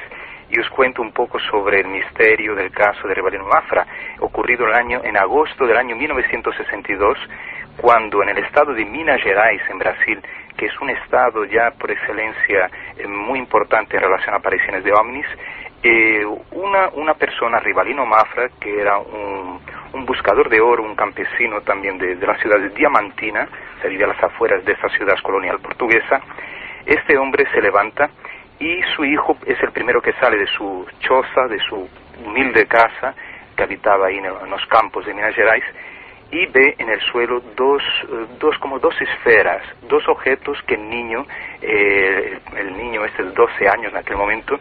y os cuento un poco sobre el misterio del caso de Rivalino Mafra, ocurrido en agosto del año 1962, cuando en el estado de Minas Gerais, en Brasil, que es un estado ya por excelencia muy importante en relación a apariciones de ovnis, una persona, Rivalino Mafra, que era un buscador de oro, un campesino también de la ciudad de Diamantina, se vivía a las afueras de esa ciudad colonial portuguesa. Este hombre se levanta y su hijo es el primero que sale de su choza, de su humilde casa que habitaba ahí en los campos de Minas Gerais, y ve en el suelo dos esferas, dos objetos que el niño este de 12 años en aquel momento,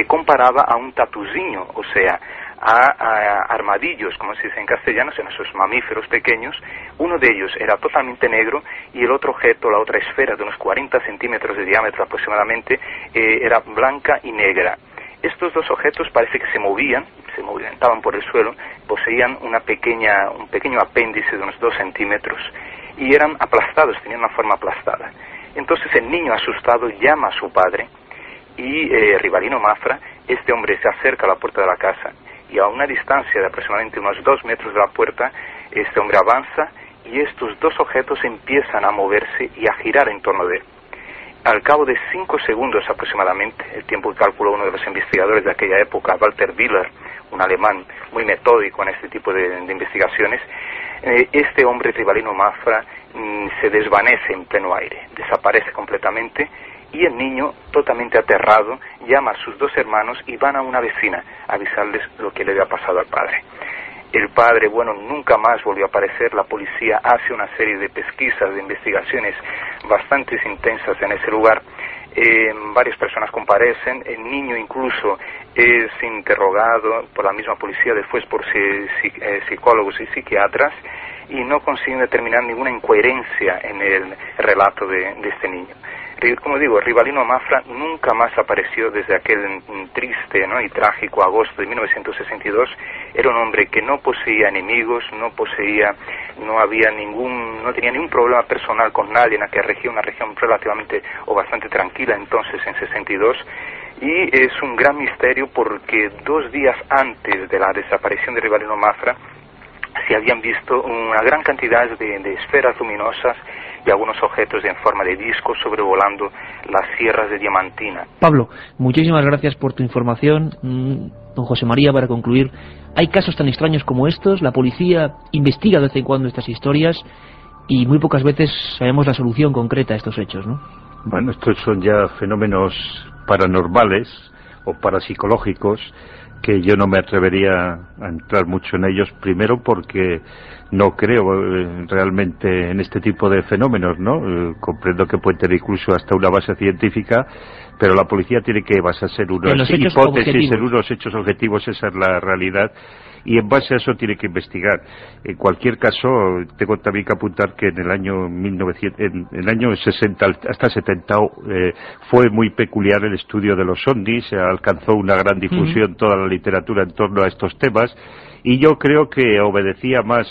comparaba a un tatuzinho, o sea, a armadillos, como se dice en castellano, en esos mamíferos pequeños. Uno de ellos era totalmente negro y el otro objeto, la otra esfera de unos 40 centímetros de diámetro aproximadamente, era blanca y negra. Estos dos objetos parece que se movimentaban por el suelo, poseían un pequeño apéndice de unos 2 centímetros y eran aplastados, tenían una forma aplastada. Entonces el niño, asustado, llama a su padre y Rivalino Mafra, este hombre se acerca a la puerta de la casa y a una distancia de aproximadamente unos 2 metros de la puerta, este hombre avanza y estos dos objetos empiezan a moverse y a girar en torno de él. Al cabo de 5 segundos aproximadamente, el tiempo que calculó uno de los investigadores de aquella época, Walter Willer, un alemán muy metódico en este tipo de investigaciones, este hombre, Rivalino Mafra, se desvanece en pleno aire, desaparece completamente, y el niño, totalmente aterrado, llama a sus 2 hermanos y van a una vecina a avisarles lo que le había pasado al padre. El padre, nunca más volvió a aparecer. La policía hace una serie de pesquisas, de investigaciones bastante intensas en ese lugar. Varias personas comparecen, el niño incluso es interrogado por la misma policía, después por psicólogos y psiquiatras, y no consiguen determinar ninguna incoherencia en el relato de este niño. Como digo, Rivalino Mafra nunca más apareció desde aquel triste y trágico agosto de 1962. Era un hombre que no poseía enemigos, no tenía ningún problema personal con nadie en aquella región, una región relativamente o bastante tranquila entonces en 62. Y es un gran misterio porque 2 días antes de la desaparición de Rivalino Mafra se habían visto una gran cantidad de esferas luminosas y algunos objetos en forma de disco sobrevolando las sierras de Diamantina. Pablo, muchísimas gracias por tu información. Don José María, para concluir, hay casos tan extraños como estos, la policía investiga de vez en cuando estas historias y muy pocas veces sabemos la solución concreta a estos hechos, ¿no? Bueno, estos son ya fenómenos paranormales o parapsicológicos que yo no me atrevería a entrar mucho en ellos, primero porque no creo realmente en este tipo de fenómenos, ¿no? Comprendo que puede tener incluso hasta una base científica, pero la policía tiene que basarse en unas hipótesis, en unos hechos objetivos, esa es la realidad, y en base a eso tiene que investigar. En cualquier caso, tengo también que apuntar que en el año 60 hasta 70 fue muy peculiar el estudio de los ovnis, alcanzó una gran difusión toda la literatura en torno a estos temas, y yo creo que obedecía más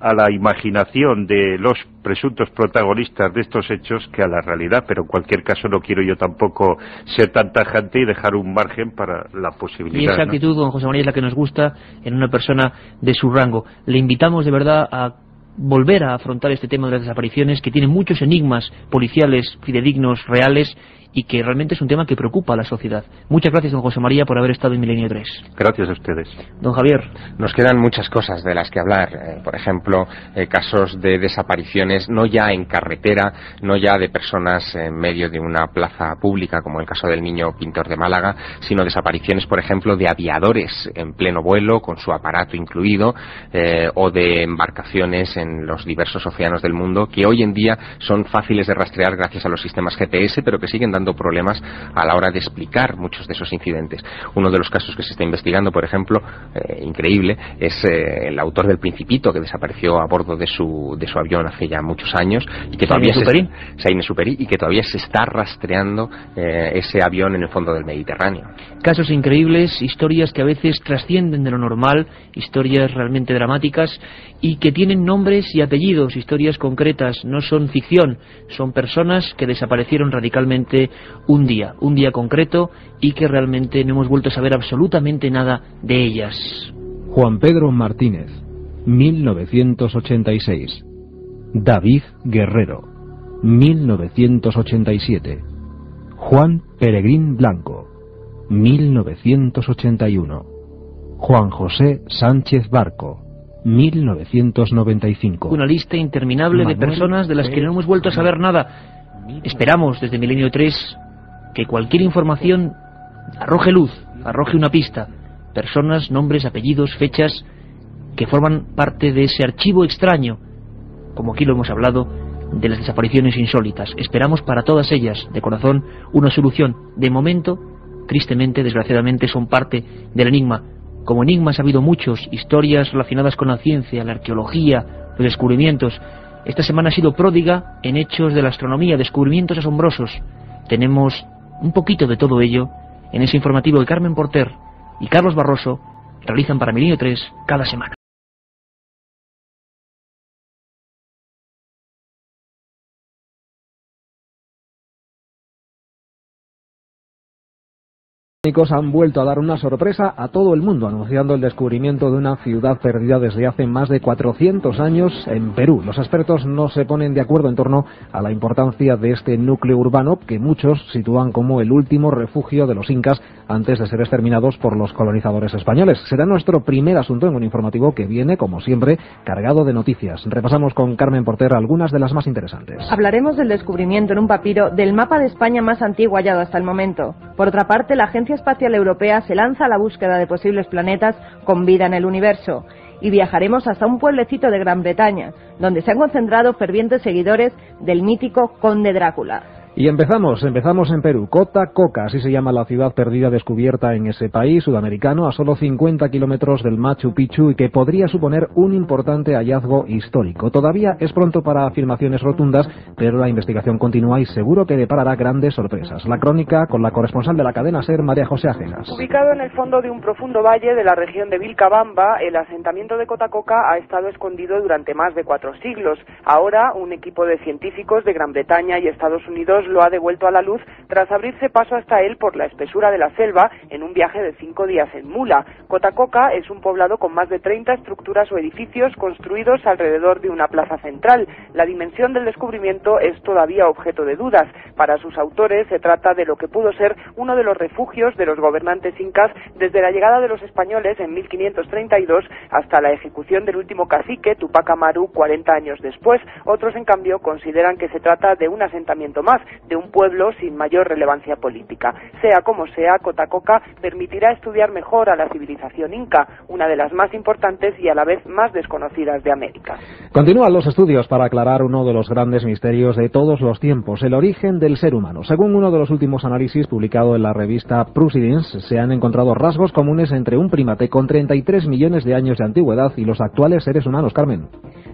a la imaginación de los presuntos protagonistas de estos hechos que a la realidad, pero en cualquier caso no quiero yo tampoco ser tan tajante y dejar un margen para la posibilidad. Y esa actitud, don José María, es la que nos gusta en una persona de su rango. Le invitamos de verdad a volver a afrontar este tema de las desapariciones, que tiene muchos enigmas policiales, fidedignos, reales, y que realmente es un tema que preocupa a la sociedad. Muchas gracias, don José María, por haber estado en Milenio 3. Gracias a ustedes. Don Javier. Nos quedan muchas cosas de las que hablar. Por ejemplo, casos de desapariciones, no ya en carretera, no ya de personas en medio de una plaza pública, como el caso del niño pintor de Málaga, sino desapariciones, por ejemplo, de aviadores en pleno vuelo, con su aparato incluido, o de embarcaciones en los diversos océanos del mundo, que hoy en día son fáciles de rastrear gracias a los sistemas GPS, pero que siguen dando problemas a la hora de explicar muchos de esos incidentes. Uno de los casos que se está investigando, por ejemplo, increíble, es el autor del Principito, que desapareció a bordo de su avión hace ya muchos años, y que todavía Saint-Exupéry, y que todavía se está rastreando ese avión en el fondo del Mediterráneo. Casos increíbles, historias que a veces trascienden de lo normal, historias realmente dramáticas y que tienen nombres y apellidos, historias concretas, no son ficción, son personas que desaparecieron radicalmente un día concreto, y que realmente no hemos vuelto a saber absolutamente nada de ellas. Juan Pedro Martínez, 1986. David Guerrero, 1987. Juan Peregrín Blanco, 1981. Juan José Sánchez Barco, 1995. Una lista interminable de personas de las que no hemos vuelto a saber nada. Esperamos desde Milenio 3 que cualquier información arroje luz, arroje una pista. Personas, nombres, apellidos, fechas que forman parte de ese archivo extraño, como aquí lo hemos hablado, de las desapariciones insólitas. Esperamos para todas ellas, de corazón, una solución. De momento, tristemente, desgraciadamente, son parte del enigma. Como enigmas ha habido muchos, historias relacionadas con la ciencia, la arqueología, los descubrimientos. Esta semana ha sido pródiga en hechos de la astronomía, descubrimientos asombrosos. Tenemos un poquito de todo ello en ese informativo que Carmen Porter y Carlos Barroso realizan para Milenio 3 cada semana. Han vuelto a dar una sorpresa a todo el mundo, anunciando el descubrimiento de una ciudad perdida desde hace más de 400 años en Perú. Los expertos no se ponen de acuerdo en torno a la importancia de este núcleo urbano, que muchos sitúan como el último refugio de los incas antes de ser exterminados por los colonizadores españoles. Será nuestro primer asunto en un informativo que viene, como siempre, cargado de noticias. Repasamos con Carmen Porter algunas de las más interesantes. Hablaremos del descubrimiento en un papiro del mapa de España más antiguo hallado hasta el momento. Por otra parte, la Agencia Espacial Europea se lanza a la búsqueda de posibles planetas con vida en el universo. Y viajaremos hasta un pueblecito de Gran Bretaña, donde se han concentrado fervientes seguidores del mítico Conde Drácula. Y empezamos en Perú. Cotacoca, así se llama la ciudad perdida descubierta en ese país sudamericano a solo 50 kilómetros del Machu Picchu, y que podría suponer un importante hallazgo histórico. Todavía es pronto para afirmaciones rotundas, pero la investigación continúa y seguro que deparará grandes sorpresas. La crónica con la corresponsal de la cadena SER, María José Ajejas. Ubicado en el fondo de un profundo valle de la región de Vilcabamba, el asentamiento de Cotacoca ha estado escondido durante más de 4 siglos. Ahora, un equipo de científicos de Gran Bretaña y Estados Unidos lo ha devuelto a la luz tras abrirse paso hasta él por la espesura de la selva en un viaje de 5 días en mula. Cotacoca es un poblado con más de 30 estructuras o edificios construidos alrededor de una plaza central. La dimensión del descubrimiento es todavía objeto de dudas. Para sus autores se trata de lo que pudo ser uno de los refugios de los gobernantes incas desde la llegada de los españoles en 1532 hasta la ejecución del último cacique, Tupac Amaru, 40 años después. Otros, en cambio, consideran que se trata de un asentamiento más, de un pueblo sin mayor relevancia política. Sea como sea, Cotacoca permitirá estudiar mejor a la civilización inca, una de las más importantes y a la vez más desconocidas de América. Continúan los estudios para aclarar uno de los grandes misterios de todos los tiempos, el origen del ser humano. Según uno de los últimos análisis publicado en la revista Proceedings, se han encontrado rasgos comunes entre un primate con 33 millones de años de antigüedad y los actuales seres humanos. Carmen.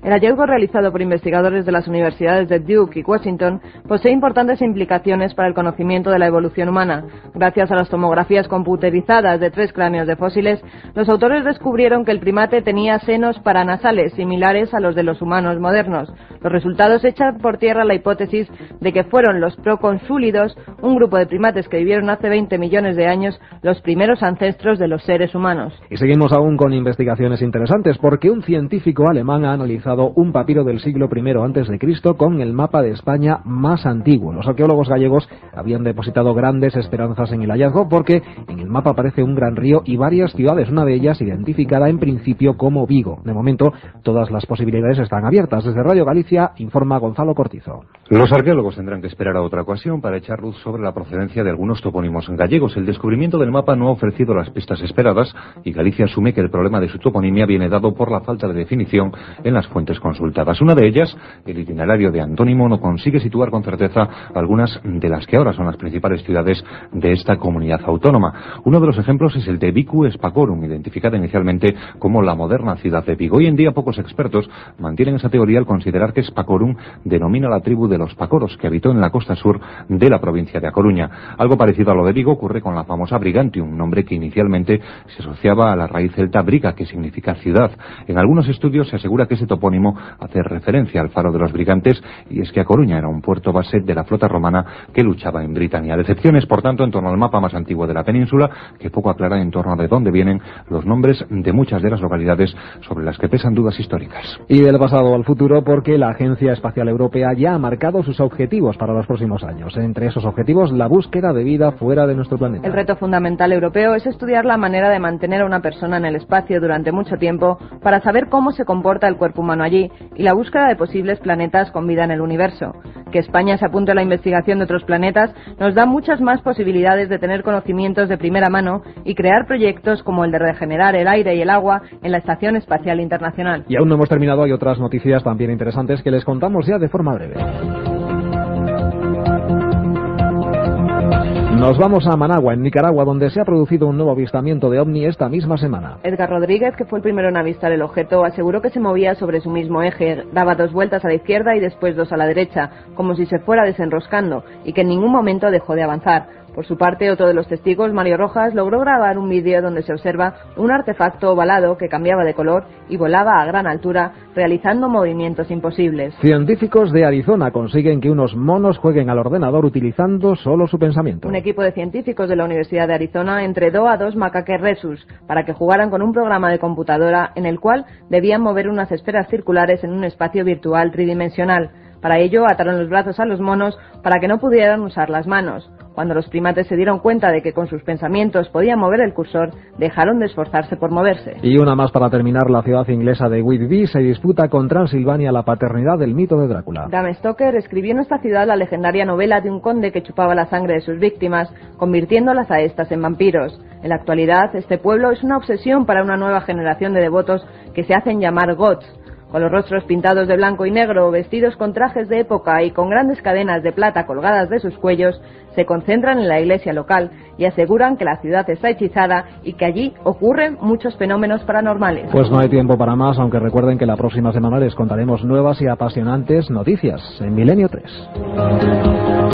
El hallazgo realizado por investigadores de las universidades de Duke y Washington posee importantes implicaciones para el conocimiento de la evolución humana. Gracias a las tomografías computerizadas de 3 cráneos de fósiles, los autores descubrieron que el primate tenía senos paranasales similares a los de los humanos modernos. Los resultados echan por tierra la hipótesis de que fueron los proconsúlidos, un grupo de primates que vivieron hace 20 millones de años, los primeros ancestros de los seres humanos. Y seguimos aún con investigaciones interesantes, porque un científico alemán ha analizado un papiro del siglo I a.C. con el mapa de España más antiguo. Los arqueólogos gallegos habían depositado grandes esperanzas en el hallazgo, porque en el mapa aparece un gran río y varias ciudades, una de ellas identificada en principio como Vigo. De momento, todas las posibilidades están abiertas. Desde Radio Galicia, informa Gonzalo Cortizo. Los arqueólogos tendrán que esperar a otra ocasión para echar luz sobre la procedencia de algunos topónimos gallegos. El descubrimiento del mapa no ha ofrecido las pistas esperadas y Galicia asume que el problema de su toponimia viene dado por la falta de definición en las fuentes consultadas. Una de ellas, el itinerario de Antónimo, no consigue situar con certeza algunas de las que ahora son las principales ciudades de esta comunidad autónoma. Uno de los ejemplos es el de Vicu Espacorum, identificada inicialmente como la moderna ciudad de Vigo. Hoy en día pocos expertos mantienen esa teoría al considerar que Espacorum denomina a la tribu de los pacoros que habitó en la costa sur de la provincia de A Coruña. Algo parecido a lo de Vigo ocurre con la famosa Brigantium, nombre que inicialmente se asociaba a la raíz celta briga, que significa ciudad. En algunos estudios se asegura que ese topónimo hace referencia al faro de los brigantes, y es que A Coruña era un puerto base de la flota romana que luchaba en Britania. Decepciones, por tanto, en torno al mapa más antiguo de la península, que poco aclara en torno a de dónde vienen los nombres de muchas de las localidades sobre las que pesan dudas históricas. Y del pasado al futuro, porque la Agencia Espacial Europea ya ha marcado sus objetivos para los próximos años. Entre esos objetivos, la búsqueda de vida fuera de nuestro planeta. El reto fundamental europeo es estudiar la manera de mantener a una persona en el espacio durante mucho tiempo para saber cómo se comporta el cuerpo humano allí, y la búsqueda de posibles planetas con vida en el universo. Que España se apunte a la investigación de otros planetas nos da muchas más posibilidades de tener conocimientos de primera mano y crear proyectos como el de regenerar el aire y el agua en la Estación Espacial Internacional. Y aún no hemos terminado, hay otras noticias también interesantes que les contamos ya de forma breve. Nos vamos a Managua, en Nicaragua, donde se ha producido un nuevo avistamiento de ovni esta misma semana. Edgar Rodríguez, que fue el primero en avistar el objeto, aseguró que se movía sobre su mismo eje, daba 2 vueltas a la izquierda y después 2 a la derecha, como si se fuera desenroscando, y que en ningún momento dejó de avanzar. Por su parte, otro de los testigos, Mario Rojas, logró grabar un vídeo donde se observa un artefacto ovalado que cambiaba de color y volaba a gran altura, realizando movimientos imposibles. Científicos de Arizona consiguen que unos monos jueguen al ordenador utilizando solo su pensamiento. Un equipo de científicos de la Universidad de Arizona entrenó a 2 macaques rhesus para que jugaran con un programa de computadora en el cual debían mover unas esferas circulares en un espacio virtual tridimensional. Para ello, ataron los brazos a los monos para que no pudieran usar las manos. Cuando los primates se dieron cuenta de que con sus pensamientos podían mover el cursor, dejaron de esforzarse por moverse. Y una más para terminar. La ciudad inglesa de Whitby se disputa con Transilvania la paternidad del mito de Drácula. Bram Stoker escribió en esta ciudad la legendaria novela de un conde que chupaba la sangre de sus víctimas, convirtiéndolas a estas en vampiros. En la actualidad, este pueblo es una obsesión para una nueva generación de devotos que se hacen llamar goths. Con los rostros pintados de blanco y negro, vestidos con trajes de época y con grandes cadenas de plata colgadas de sus cuellos, se concentran en la iglesia local y aseguran que la ciudad está hechizada y que allí ocurren muchos fenómenos paranormales. Pues no hay tiempo para más, aunque recuerden que la próxima semana les contaremos nuevas y apasionantes noticias en Milenio 3.